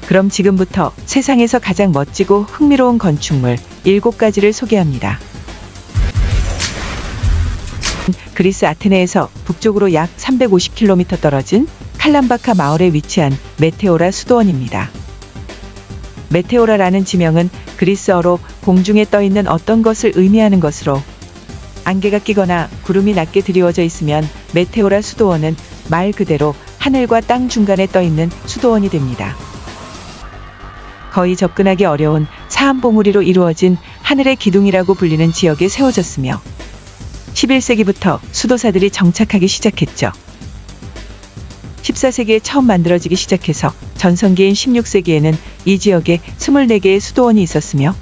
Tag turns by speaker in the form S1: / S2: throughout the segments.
S1: 그럼 지금부터 세상에서 가장 멋지고 흥미로운 건축물 7가지를 소개합니다. 그리스 아테네에서 북쪽으로 약 350km 떨어진 칼람바카 마을에 위치한 메테오라 수도원입니다. 메테오라라는 지명은 그리스어로 공중에 떠있는 어떤 것을 의미하는 것으로, 안개가 끼거나 구름이 낮게 드리워져 있으면 메테오라 수도원은 말 그대로 하늘과 땅 중간에 떠있는 수도원이 됩니다. 거의 접근하기 어려운 사암봉우리로 이루어진 하늘의 기둥이라고 불리는 지역에 세워졌으며 11세기부터 수도사들이 정착하기 시작했죠. 14세기에 처음 만들어지기 시작해서 전성기인 16세기에는 이 지역에 24개의 수도원이 있었으며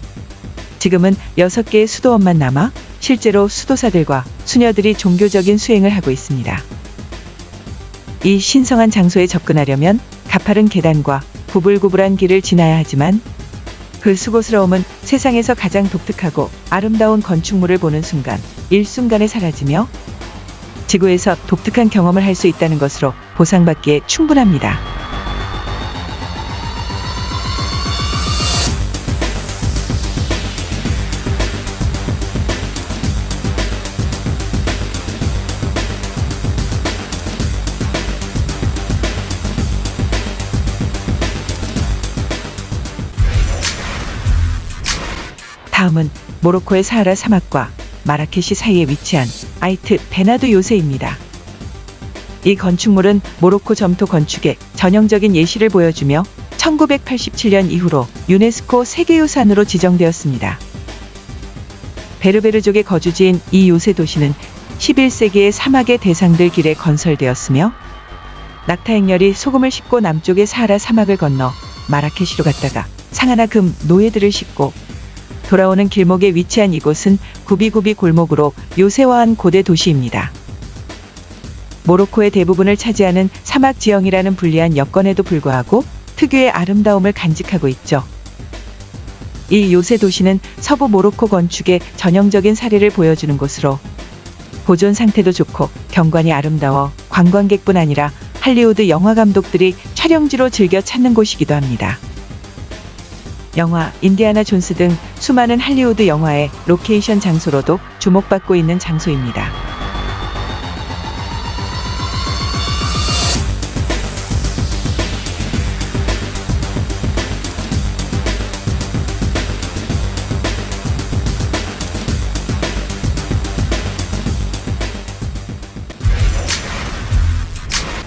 S1: 지금은 6개의 수도원만 남아 실제로 수도사들과 수녀들이 종교적인 수행을 하고 있습니다. 이 신성한 장소에 접근하려면 가파른 계단과 구불구불한 길을 지나야 하지만 그 수고스러움은 세상에서 가장 독특하고 아름다운 건축물을 보는 순간 일순간에 사라지며 지구에서 독특한 경험을 할 수 있다는 것으로 보상받기에 충분합니다. 다음은 모로코의 사하라 사막과 마라케시 사이에 위치한 아이트 베나두 요새입니다. 이 건축물은 모로코 점토 건축의 전형적인 예시를 보여주며 1987년 이후로 유네스코 세계유산으로 지정되었습니다. 베르베르족의 거주지인 이 요새 도시는 11세기의 사막의 대상들 길에 건설되었으며 낙타 행렬이 소금을 싣고 남쪽의 사하라 사막을 건너 마라케시로 갔다가 상하나 금 노예들을 싣고 돌아오는 길목에 위치한 이곳은 구비구비 골목으로 요새화한 고대 도시입니다. 모로코의 대부분을 차지하는 사막 지형이라는 불리한 여건에도 불구하고 특유의 아름다움을 간직하고 있죠. 이 요새 도시는 서부 모로코 건축의 전형적인 사례를 보여주는 곳으로 보존 상태도 좋고 경관이 아름다워 관광객뿐 아니라 할리우드 영화 감독들이 촬영지로 즐겨 찾는 곳이기도 합니다. 영화 인디아나 존스 등 수많은 할리우드 영화의 로케이션 장소로도 주목받고 있는 장소입니다.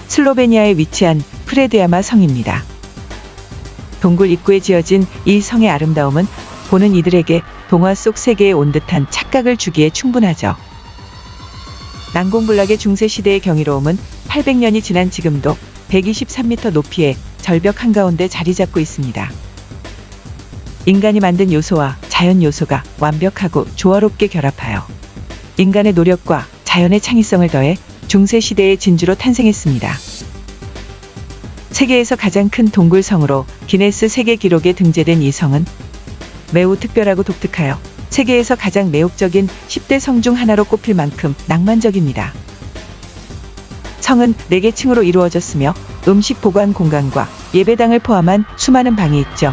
S1: 슬로베니아에 위치한 프레드야마 성입니다. 동굴 입구에 지어진 이 성의 아름다움은 보는 이들에게 동화 속 세계에 온 듯한 착각을 주기에 충분하죠. 난공불락의 중세시대의 경이로움은 800년이 지난 지금도 123m 높이의 절벽 한가운데 자리 잡고 있습니다. 인간이 만든 요소와 자연 요소가 완벽하고 조화롭게 결합하여 인간의 노력과 자연의 창의성을 더해 중세시대의 진주로 탄생했습니다. 세계에서 가장 큰 동굴성으로 기네스 세계 기록에 등재된 이 성은 매우 특별하고 독특하여 세계에서 가장 매혹적인 10대 성 중 하나로 꼽힐 만큼 낭만적입니다. 성은 4개 층으로 이루어졌으며 음식 보관 공간과 예배당을 포함한 수많은 방이 있죠.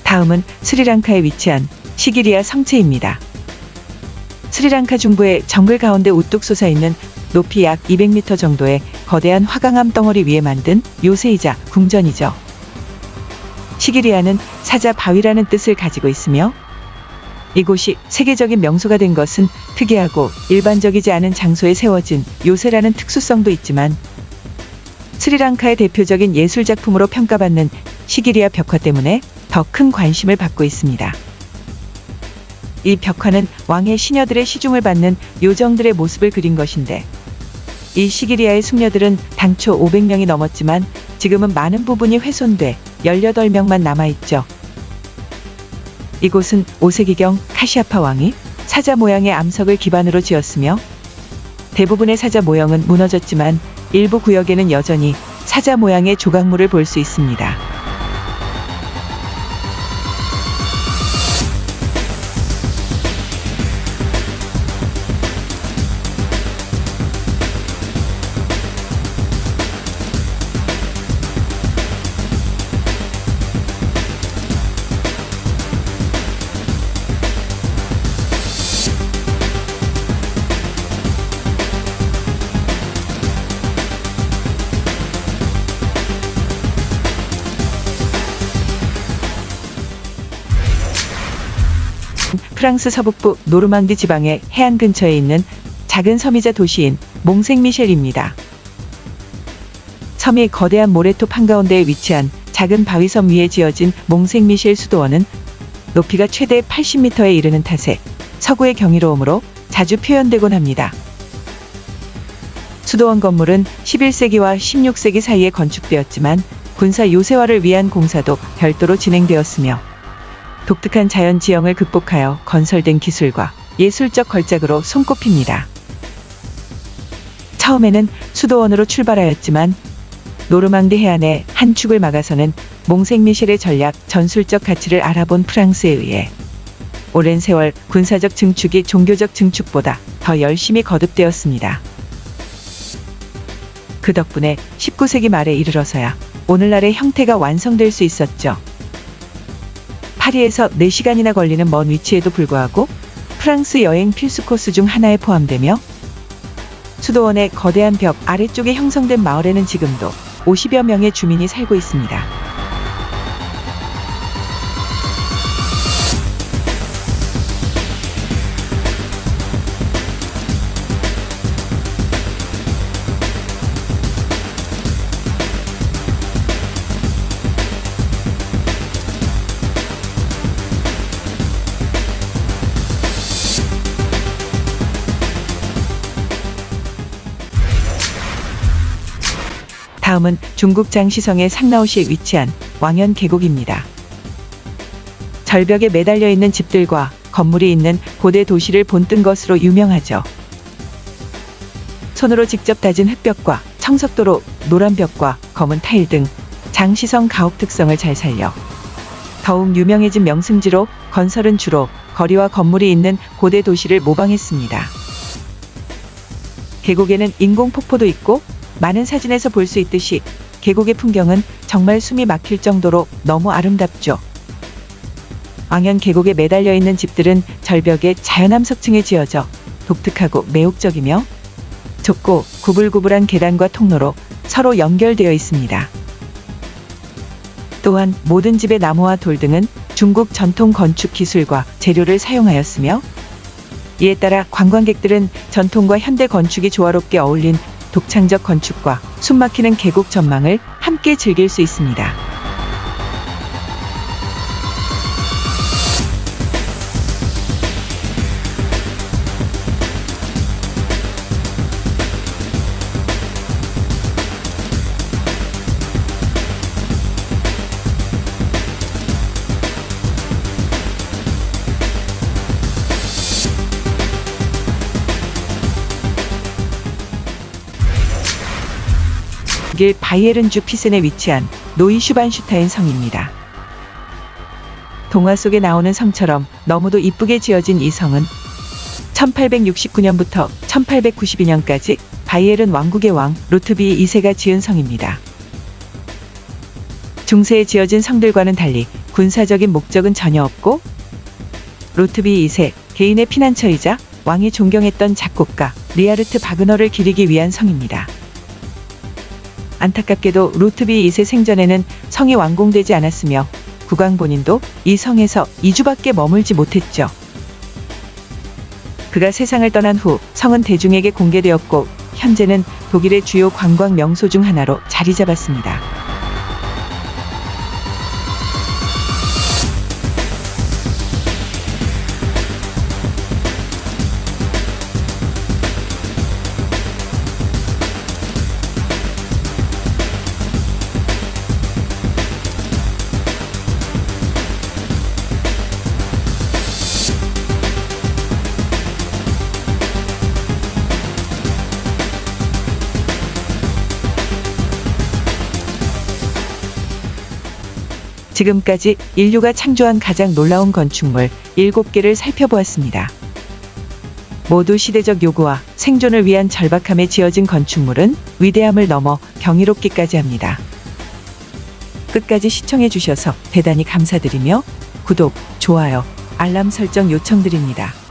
S1: 다음은 스리랑카에 위치한 시기리아 성체입니다. 스리랑카 중부의 정글 가운데 우뚝 솟아있는 높이 약 200m 정도의 거대한 화강암 덩어리 위에 만든 요새이자 궁전이죠. 시기리아는 사자 바위라는 뜻을 가지고 있으며 이곳이 세계적인 명소가 된 것은 특이하고 일반적이지 않은 장소에 세워진 요새라는 특수성도 있지만 스리랑카의 대표적인 예술작품으로 평가받는 시기리아 벽화 때문에 더 큰 관심을 받고 있습니다. 이 벽화는 왕의 시녀들의 시중을 받는 요정들의 모습을 그린 것인데 이 시기리아의 숙녀들은 당초 500명이 넘었지만 지금은 많은 부분이 훼손돼 18명만 남아있죠. 이곳은 5세기경 카시아파 왕이 사자 모양의 암석을 기반으로 지었으며 대부분의 사자 모형은 무너졌지만 일부 구역에는 여전히 사자 모양의 조각물을 볼 수 있습니다. 프랑스 서북부 노르망디 지방의 해안 근처에 있는 작은 섬이자 도시인 몽생미셸입니다. 섬이 거대한 모래톱 한가운데에 위치한 작은 바위섬 위에 지어진 몽생미셸 수도원은 높이가 최대 80m에 이르는 탓에 서구의 경이로움으로 자주 표현되곤 합니다. 수도원 건물은 11세기와 16세기 사이에 건축되었지만 군사 요새화를 위한 공사도 별도로 진행되었으며 독특한 자연 지형을 극복하여 건설된 기술과 예술적 걸작으로 손꼽힙니다. 처음에는 수도원으로 출발하였지만 노르망디 해안의 한 축을 막아서는 몽생미셸의 전략 전술적 가치를 알아본 프랑스에 의해 오랜 세월 군사적 증축이 종교적 증축보다 더 열심히 거듭되었습니다. 그 덕분에 19세기 말에 이르러서야 오늘날의 형태가 완성될 수 있었죠. 파리에서 4시간이나 걸리는 먼 위치에도 불구하고 프랑스 여행 필수 코스 중 하나에 포함되며 수도원의 거대한 벽 아래쪽에 형성된 마을에는 지금도 50여 명의 주민이 살고 있습니다. 다음은 중국 장시성의 상라오시에 위치한 왕현 계곡입니다. 절벽에 매달려 있는 집들과 건물이 있는 고대 도시를 본뜬 것으로 유명하죠. 손으로 직접 다진 흙벽과 청석도로 노란 벽과 검은 타일 등 장시성 가옥 특성을 잘 살려 더욱 유명해진 명승지로 건설은 주로 거리와 건물이 있는 고대 도시를 모방했습니다. 계곡에는 인공 폭포도 있고 많은 사진에서 볼 수 있듯이 계곡의 풍경은 정말 숨이 막힐 정도로 너무 아름답죠. 왕현 계곡에 매달려 있는 집들은 절벽에 자연암석층에 지어져 독특하고 매혹적이며 좁고 구불구불한 계단과 통로로 서로 연결되어 있습니다. 또한 모든 집의 나무와 돌 등은 중국 전통 건축 기술과 재료를 사용하였으며 이에 따라 관광객들은 전통과 현대 건축이 조화롭게 어울린 독창적 건축과 숨막히는 계곡 전망을 함께 즐길 수 있습니다. 길 바이에른 주 피센에 위치한 노이슈반슈타인 성입니다. 동화 속에 나오는 성처럼 너무도 이쁘게 지어진 이 성은 1869년부터 1892년까지 바이에른 왕국의 왕 루트비 2세가 지은 성입니다. 중세에 지어진 성들과는 달리 군사적인 목적은 전혀 없고 루트비 2세 개인의 피난처이자 왕이 존경했던 작곡가 리하르트 바그너를 기리기 위한 성입니다. 안타깝게도 루트비 2세 생전에는 성이 완공되지 않았으며 국왕 본인도 이 성에서 2주밖에 머물지 못했죠. 그가 세상을 떠난 후 성은 대중에게 공개되었고 현재는 독일의 주요 관광 명소 중 하나로 자리 잡았습니다. 지금까지 인류가 창조한 가장 놀라운 건축물 7개를 살펴보았습니다. 모두 시대적 요구와 생존을 위한 절박함에 지어진 건축물은 위대함을 넘어 경이롭기까지 합니다. 끝까지 시청해 주셔서 대단히 감사드리며 구독, 좋아요, 알람 설정 요청드립니다.